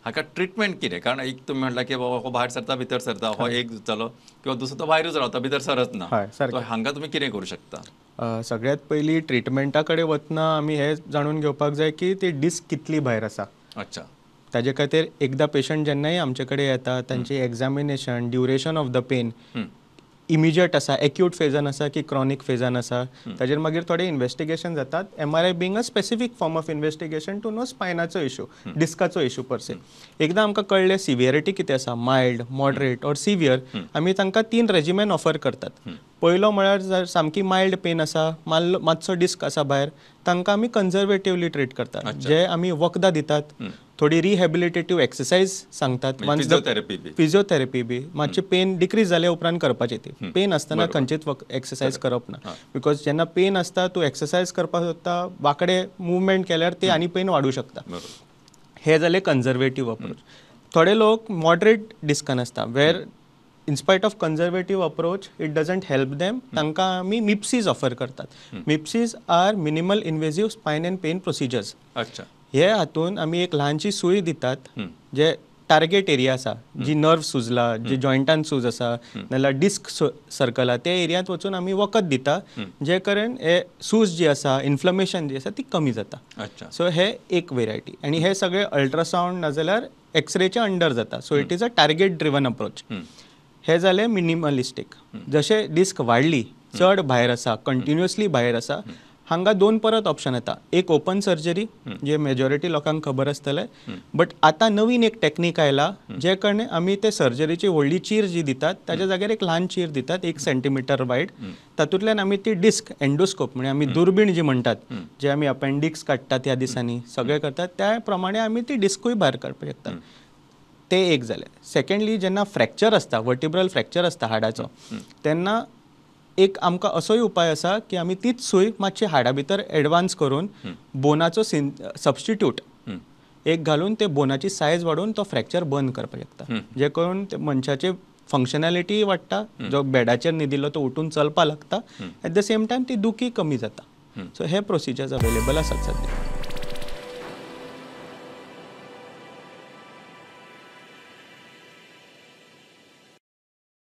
हाका ट्रिटमेंट कितें? कारण एक तुम्ही म्हटला की बाबा हो भायर सरता भितर सरता हो एक जालो किंवा दुसरो तो भायरूच रावता भितर सरच ना. हय तो सारकें. हांगा तुम्ही कितें करू शकता? सगळ्यात पयलीं ट्रिटमेंटा कडेन वतना आमी हे जाणून घेवपाक जाय की ती डिस्क कितली भायर आसा. अच्छा. ताजे खातीर एकदा पेशंट जेन्नाय आमचे कडेन येता तांची examination, duration of the pain immediate आसा, एक्यूट फेजान आसा की क्रॉनीक फेजान आसा, ताजेर मागीर थोडे इन्वेस्टिगेशन जातात. MRI being a specific form of investigation to know स्पायनाचो इशू, डिस्काचो इशू परसे. एकदां आमकां कळलें सिवियरिटी कितें आसा, मायल्ड, मॉडरेट ऑर सिवियर, आमी तांकां 3 रेजिमेन ऑफर करतात. पयलो म्हळ्यार जर सामकी मायल्ड पेन आसा, मातसो डिस्क आसा भायर, तांकां आमी कन्जर्वेटिवली ट्रीट करतात. जे आमी वखदां दितात, थोडी रिहॅबिलिटेटीव एक्सरसाइज सांगतात. फिजिओथेरपी बी मातशी पेन डिक्रीज जाल्या उपरांत करपाची ती. पेन आसतना खंयचीच एक्सरसाइज करप ना. बिकॉज जेन्ना पेन आसता तूं एक्सरसाइज करपाक सोदता, वांकडे मुवमेंट केल्यार ती आनी पेन वाडूं शकता. हे जाले कन्जर्वेटीव अप्रोच. थोडे लोक मॉडरेट डिस्कान आसता, वेर in spite of conservative approach it doesn't help them. तांकां आमी मिप्सीज ऑफर करतात. MIPSS are minimal invasive spine and pain procedures. अच्छा. हे हातून आमी एक ल्हानशी सुय दितात जे टार्गेट एरिया आसा, जी नर्व सुजला, जी जॉयंटान सूज आसा, नाल्यार डिस्क सर्कला, त्या एरियांत वचून आमी वखद दिता, जे करून हे सूज जी आसा, इन्फ्लमेशन जी आसा ती कमी जाता. अच्छा. सो हे एक वेरायटी. आनी हे सगळे अल्ट्रासाउंड नाजाल्यार एक्सरेच्या अंडर जाता. So it is a target driven approach. हे जाले मिनिमलिस्टीक. जशे डिस्क वाडली, चड भायर आसा, कंटिन्युअसली भायर आसा, हांगा 2 परत ऑप्शन येता. एक ओपन सर्जरी, जे मेजॉरिटी लोकांक खबर आसतले, बट आतां नवीन एक टॅक्नीक आयला, जे कारणे आमी ते सर्जरीची व्हडली चीर जी दितात, ताच्या जाग्यार एक ल्हान चीर दितात, 1 सेंटीमीटर वायड. तातूंतल्यान आमी ती डिस्क एंडोस्कोप म्हणजे आमी दुर्बीण जी म्हणटात, जे आमी अपेंडिक्स काडटात ह्या दिसांनी सगळे करतात, त्या प्रमाणे आमी ती डिस्कूय भायर काडपाक शकतात. ते एक जालें. सेकंडली जेन्ना फ्रॅक्चर आसता, वर्टिब्रल फ्रॅक्चर आसता हाडाचो, तेन्ना एक आमकां असोय उपाय आसा की आमी तीच सूय मातशी हाडा भितर एडवान्स करून बोनाचो सबस्टिट्यूट एक घालून ते बोनाची सायज वाडोवन तो फ्रॅक्चर बंद करपाक शकता. जे करून मनशाची फंक्शनॅलिटी वाडटा, जो बेडाचेर न्हिदिल्लो तो उठून चलपाक लागता, एट द सेम टायम ती दुखी कमी जाता. सो हे प्रोसिजर्स अवेलेबल आसात सद्या.